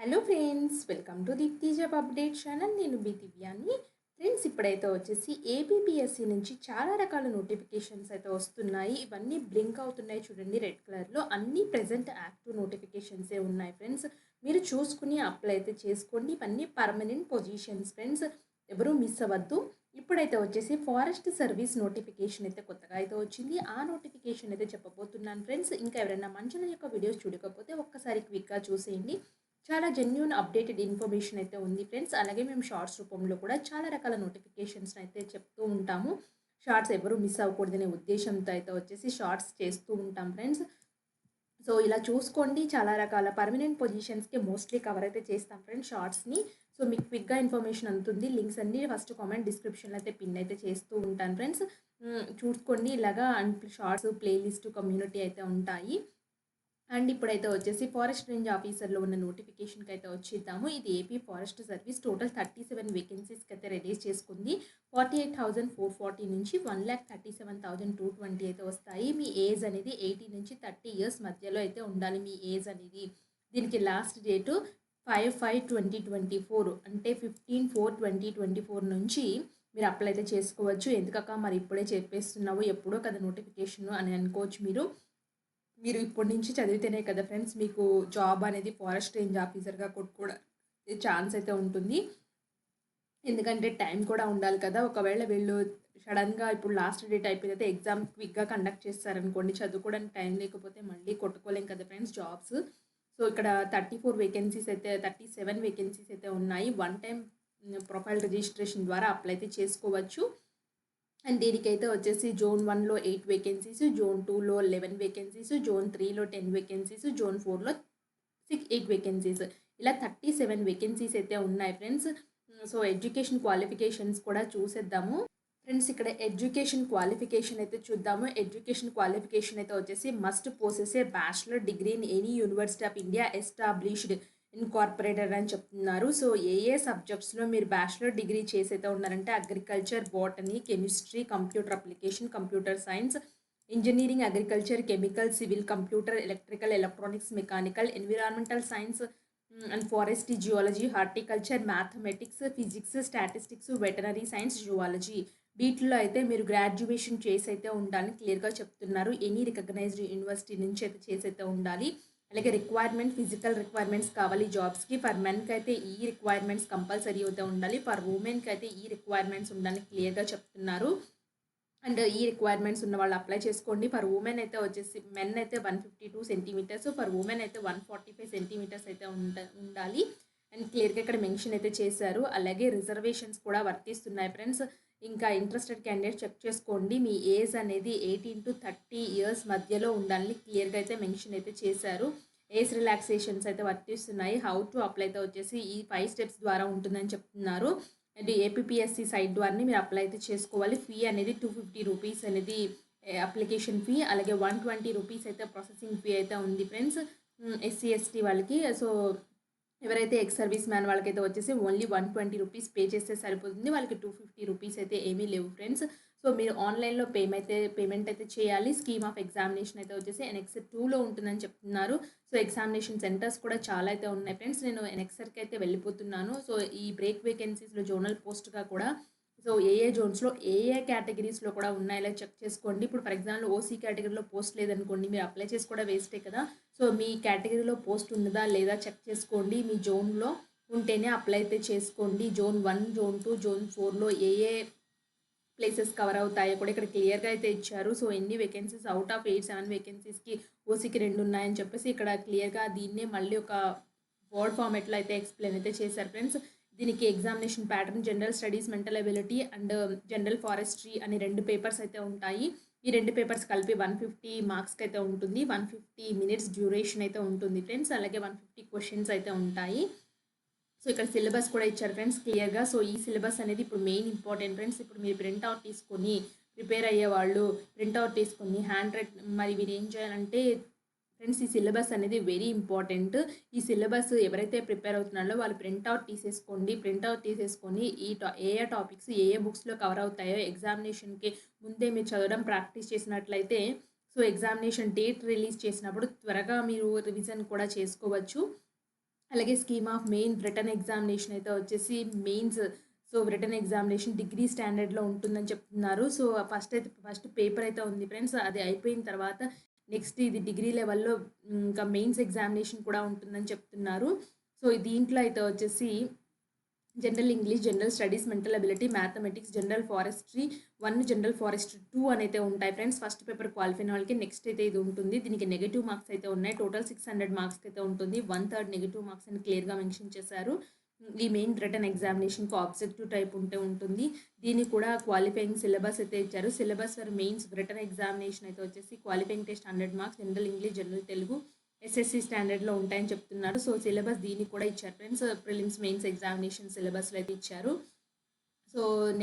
Hello friends, welcome to Deepti job update channel. నేను మీ దివ్యాని. Friends, ఇప్పుడైతే వచ్చేసి ఏపీపీఎస్సీ నుంచి చాలా రకాల నోటిఫికేషన్స్ అయితే వస్తున్నాయి. ఇవన్నీ బ్లింక్ అవుతున్నాయి చూడండి రెడ్ కలర్లో. అన్నీ ప్రెజెంట్ యాక్టివ్ నోటిఫికేషన్సే ఉన్నాయి ఫ్రెండ్స్. మీరు చూసుకుని అప్లై అయితే చేసుకోండి. ఇవన్నీ పర్మనెంట్ పొజిషన్స్ ఫ్రెండ్స్, ఎవరు మిస్ అవ్వద్దు. ఇప్పుడైతే వచ్చేసి ఫారెస్ట్ సర్వీస్ నోటిఫికేషన్ అయితే కొత్తగా అయితే వచ్చింది. ఆ నోటిఫికేషన్ అయితే చెప్పబోతున్నాను ఫ్రెండ్స్. ఇంకా ఎవరైనా మంచి యొక్క వీడియోస్ చూడకపోతే ఒక్కసారి క్విక్గా చూసేయండి. చాలా జెన్యూన్ అప్డేటెడ్ ఇన్ఫర్మేషన్ అయితే ఉంది ఫ్రెండ్స్. అలాగే మేము షార్ట్స్ రూపంలో కూడా చాలా రకాల నోటిఫికేషన్స్ అయితే చెప్తూ ఉంటాము. షార్ట్స్ ఎవరు మిస్ అవ్వకూడదనే ఉద్దేశంతో అయితే వచ్చేసి షార్ట్స్ చేస్తూ ఉంటాం ఫ్రెండ్స్. సో ఇలా చూసుకోండి, చాలా రకాల పర్మనెంట్ పొజిషన్స్కి మోస్ట్లీ కవర్ అయితే చేస్తాం ఫ్రెండ్స్ షార్ట్స్ని. సో మీకు క్విక్గా ఇన్ఫర్మేషన్ అందుతుంది. లింక్స్ అన్ని ఫస్ట్ కామెంట్ డిస్క్రిప్షన్లో అయితే పిన్ అయితే చేస్తూ ఉంటాను ఫ్రెండ్స్. చూసుకోండి. ఇలాగా షార్ట్స్ ప్లేలిస్ట్ కమ్యూనిటీ అయితే ఉంటాయి. అండ్ ఇప్పుడైతే వచ్చేసి ఫారెస్ట్ రేంజ్ ఆఫీసర్లో ఉన్న నోటిఫికేషన్కి అయితే వచ్చేద్దాము. ఇది ఏపీ ఫారెస్ట్ సర్వీస్ టోటల్ 37 వేకెన్సీస్కి అయితే రిలీజ్ చేసుకుంది. 48,440 నుంచి 1,37,220 అయితే వస్తాయి. మీ ఏజ్ అనేది 18 నుంచి 30 ఇయర్స్ మధ్యలో అయితే ఉండాలి మీ ఏజ్ అనేది. దీనికి లాస్ట్ డేటు 5/5/2024 అంటే 15/4/2024 నుంచి మీరు అప్లై అయితే చేసుకోవచ్చు. ఎందుకక్క మరి ఇప్పుడే చెప్పేస్తున్నావు, ఎప్పుడో కదా నోటిఫికేషన్ అని అనుకోవచ్చు మీరు ఇప్పటి నుంచి చదివితేనే కదా ఫ్రెండ్స్ మీకు జాబ్ అనేది ఫారెస్ట్ రేంజ్ ఆఫీసర్గా కొట్టుకోవడం ఛాన్స్ అయితే ఉంటుంది. ఎందుకంటే టైం కూడా ఉండాలి కదా. ఒకవేళ వీళ్ళు సడన్గా ఇప్పుడు లాస్ట్ డేట్ అయిపోయితే ఎగ్జామ్ క్విక్గా కండక్ట్ చేస్తారనుకోండి, చదువుకోవడానికి టైం లేకపోతే మళ్ళీ కొట్టుకోలేం కదా ఫ్రెండ్స్ జాబ్స్. సో ఇక్కడ 37 వేకెన్సీస్ అయితే ఉన్నాయి. వన్ టైం ప్రొఫైల్ రిజిస్ట్రేషన్ ద్వారా అప్లై అయితే చేసుకోవచ్చు. అండ్ దీనికైతే వచ్చేసి జోన్ 1లో 8 వేకెన్సీస్, జోన్ 2లో 11 వేకెన్సీస్, జోన్ 3లో 10 వేకెన్సీస్, జోన్ 4లో 8 వేకెన్సీస్, ఇలా 37 వేకెన్సీస్ అయితే ఉన్నాయి ఫ్రెండ్స్. సో ఎడ్యుకేషన్ క్వాలిఫికేషన్స్ కూడా చూసేద్దాము ఫ్రెండ్స్. ఇక్కడ ఎడ్యుకేషన్ క్వాలిఫికేషన్ అయితే చూద్దాము. ఎడ్యుకేషన్ క్వాలిఫికేషన్ అయితే వచ్చేసి must possess a bachelor degree in any university of India established incorporated అని చెప్తున్నారు. సో ఏ సబ్జెక్ట్స్లో మీరు బ్యాచిలర్ డిగ్రీ చేసి అయితే ఉన్నారంటే agriculture, botany, chemistry, computer application, computer science, engineering, agriculture, chemical, civil, computer, electrical, electronics, mechanical, environmental science and forestry, geology, horticulture, mathematics, physics, statistics, veterinary science, zoology, వీటిలో అయితే మీరు graduation చేసి అయితే ఉండాలని క్లియర్గా చెప్తున్నారు. ఎనీ రికగ్నైజ్డ్ యూనివర్సిటీ నుంచి అయితే చేసి అయితే ఉండాలి. అలాగే ఫిజికల్ రిక్వైర్మెంట్స్ కావాలి జాబ్స్కి. ఫర్ మెన్కి అయితే ఈ రిక్వైర్మెంట్స్ కంపల్సరీ అయితే ఉండాలి. ఫర్ ఉమెన్కి అయితే ఈ రిక్వైర్మెంట్స్ ఉండాలని క్లియర్గా చెప్తున్నారు. అండ్ ఈ రిక్వైర్మెంట్స్ ఉన్న వాళ్ళు అప్లై చేసుకోండి. ఫర్ ఉమెన్ అయితే వచ్చేసి మెన్ అయితే 152 సెంటీమీటర్స్, ఫర్ ఉమెన్ అయితే 145 సెంటీమీటర్స్ అయితే ఉండాలి అండ్ క్లియర్గా ఇక్కడ మెన్షన్ అయితే చేశారు. అలాగే రిజర్వేషన్స్ కూడా వర్తిస్తున్నాయి ఫ్రెండ్స్. ఇంకా ఇంట్రెస్టెడ్ క్యాండిడేట్ చెక్ చేసుకోండి. మీ ఏజ్ అనేది 18 to 30 ఇయర్స్ మధ్యలో ఉండాలని క్లియర్గా అయితే మెన్షన్ అయితే చేశారు. ఏజ్ రిలాక్సేషన్స్ అయితే వర్తిస్తున్నాయి. హౌ టు అప్లై అయితే వచ్చేసి ఈ 5 స్టెప్స్ ద్వారా ఉంటుందని చెప్తున్నారు. అండ్ ఏపీఎస్సి సైట్ ద్వారానే మీరు అప్లై అయితే చేసుకోవాలి. ఫీ అనేది 250 రూపీస్ అనేది అప్లికేషన్ ఫీ, అలాగే 120 రూపీస్ అయితే ప్రాసెసింగ్ ఫీ అయితే ఉంది ఫ్రెండ్స్. ఎస్సీ ఎస్టీ వాళ్ళకి. సో ఎవరైతే ఎక్స్ సర్వీస్ మ్యాన్ వాళ్ళకైతే వచ్చేసి ఓన్లీ 120 రూపీస్ పే చేస్తే సరిపోతుంది. వాళ్ళకి 250 రూపీస్ అయితే ఏమీ లేవు ఫ్రెండ్స్. సో మీరు ఆన్లైన్లో పేమెంట్ అయితే చేయాలి. స్కీమ్ ఆఫ్ ఎగ్జామినేషన్ అయితే వచ్చేసి ఎన్ఎక్సర్ 2లో ఉంటుందని చెప్తున్నారు. సో ఎగ్జామినేషన్ సెంటర్స్ కూడా చాలా అయితే ఉన్నాయి ఫ్రెండ్స్. నేను ఎన్ఎక్సర్కి అయితే వెళ్ళిపోతున్నాను. సో ఈ బ్రేక్ వేకెన్సీస్లో జోనల్ పోస్ట్గా కూడా సో ఏ జోన్స్లో ఏ కేటగిరీస్లో కూడా ఉన్నాయో చెక్ చేసుకోండి. ఇప్పుడు ఫర్ ఎగ్జాంపుల్ ఓసీ కేటగిరీలో పోస్ట్ లేదనుకోండి, మీరు అప్లై చేసి కూడా వేస్టే కదా. సో మీ కేటగిరీలో పోస్ట్ ఉన్నదా లేదా చెక్ చేసుకోండి. మీ జోన్లో ఉంటేనే అప్లై అయితే చేసుకోండి. జోన్ 1, జోన్ 2, జోన్ 4లో ఏ ప్లేసెస్ కవర్ అవుతాయో కూడా ఇక్కడ క్లియర్గా అయితే ఇచ్చారు. సో ఎన్ని వేకెన్సీస్ అవుట్ ఆఫ్ 7 వేకెన్సీస్కి ఓసీకి 2 ఉన్నాయని చెప్పేసి ఇక్కడ క్లియర్గా దీన్నే మళ్ళీ ఒక వర్డ్ ఫార్మేట్లో అయితే ఎక్స్ప్లెయిన్ అయితే చేశారు ఫ్రెండ్స్. దీనికి examination pattern general studies, mental ability and general forestry అని 2 పేపర్స్ అయితే ఉంటాయి. ఈ 2 పేపర్స్ కలిపి 150 మార్క్స్కి అయితే ఉంటుంది. 150 మినిట్స్ డ్యూరేషన్ అయితే ఉంటుంది ఫ్రెండ్స్. అలాగే 150 క్వశ్చన్స్ అయితే ఉంటాయి. సో ఇక్కడ సిలబస్ కూడా ఇచ్చారు ఫ్రెండ్స్ క్లియర్గా. సో ఈ సిలబస్ అనేది ఇప్పుడు మెయిన్ ఇంపార్టెంట్ ఫ్రెండ్స్. ఇప్పుడు మీరు ప్రింట్అవుట్ తీసుకొని ప్రిపేర్ అయ్యేవాళ్ళు ప్రింట్అవుట్ తీసుకొని మరి మీరు ఏం చేయాలంటే ఫ్రెండ్స్, ఈ సిలబస్ అనేది వెరీ ఇంపార్టెంట్. ఈ సిలబస్ ఎవరైతే ప్రిపేర్ అవుతున్నారో వాళ్ళు ప్రింట్అవుట్ తీసేసుకొని ఏ టాపిక్స్ ఏ బుక్స్లో కవర్ అవుతాయో ఎగ్జామినేషన్కి ముందే మీరు చదవడం ప్రాక్టీస్ చేసినట్లయితే సో ఎగ్జామినేషన్ డేట్ రిలీజ్ చేసినప్పుడు త్వరగా మీరు రివిజన్ కూడా చేసుకోవచ్చు. అలాగే scheme of main return examination అయితే వచ్చేసి మెయిన్స్ రిటర్న్ ఎగ్జామినేషన్ డిగ్రీ స్టాండర్డ్లో ఉంటుందని చెప్తున్నారు. ఫస్ట్ పేపర్ అయితే ఉంది ఫ్రెండ్స్. అది అయిపోయిన తర్వాత నెక్స్ట్ ఇది డిగ్రీ లెవెల్లో ఇంకా మెయిన్స్ ఎగ్జామినేషన్ కూడా ఉంటుందని చెప్తున్నారు. దీంట్లో అయితే వచ్చేసి general English, general studies, mental ability, mathematics, general forestry 1, general forestry 2 అనైతే ఉంటాయి ఫ్రెండ్స్. ఫస్ట్ పేపర్ క్వాలిఫై అయిన వాళ్ళకి నెక్స్ట్ అయితే ఇది ఉంటుంది. దీనికి నెగెటివ్ మార్క్స్ అయితే ఉన్నాయి. టోటల్ 600 మార్క్స్కి అయితే ఉంటుంది. 1/3 నెగెటివ్ మార్క్స్ అని క్లియర్గా మెన్షన్ చేశారు. ఈ మెయిన్ రిటర్న్ ఎగ్జామినేషన్కి ఆబ్జెక్టివ్ టైప్ ఉంటుంది. దీనికి కూడా క్వాలిఫైయింగ్ సిలబస్ అయితే ఇచ్చారు. Syllabus for mains written examination అయితే వచ్చేసి qualifying test 100 marks, general English, general Telugu, SSC స్టాండర్డ్లో ఉంటాయని చెప్తున్నారు. సిలబస్ దీనికి కూడా ఇచ్చారు ఫ్రెండ్స్. ప్రిలిమ్స్ మెయిన్స్ ఎగ్జామినేషన్ సిలబస్లో అయితే ఇచ్చారు.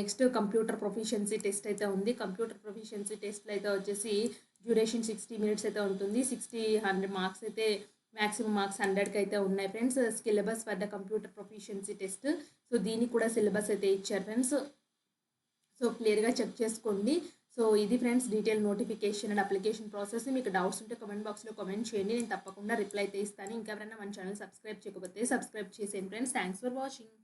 నెక్స్ట్ కంప్యూటర్ ప్రొఫిషియన్సీ టెస్ట్ అయితే ఉంది. కంప్యూటర్ ప్రొఫిషియన్సీ టెస్ట్లో అయితే వచ్చేసి డ్యూరేషన్ 60 మినిట్స్ అయితే ఉంటుంది. 100 మార్క్స్ అయితే మ్యాక్సిమం మార్క్స్ 100కి అయితే ఉన్నాయి friends. Syllabus for the computer proficiency test. దీనికి కూడా సిలబస్ అయితే ఇచ్చారు ఫ్రెండ్స్. క్లియర్గా చెక్ చేసుకోండి. ఇది friends detail notification and application process. మీకు డౌట్స్ ఉంటే కామెంట్ బాక్స్లో కామెంట్ చేయండి. నేను తప్పకుండా రిప్లై అయితే ఇస్తాను. ఇంకా ఎవరైనా మన ఛానల్ సబ్స్క్రైబ్ చేయకపోతే సబ్స్క్రైబ్ చేసేయండి ఫ్రెండ్స్. Thanks for watching.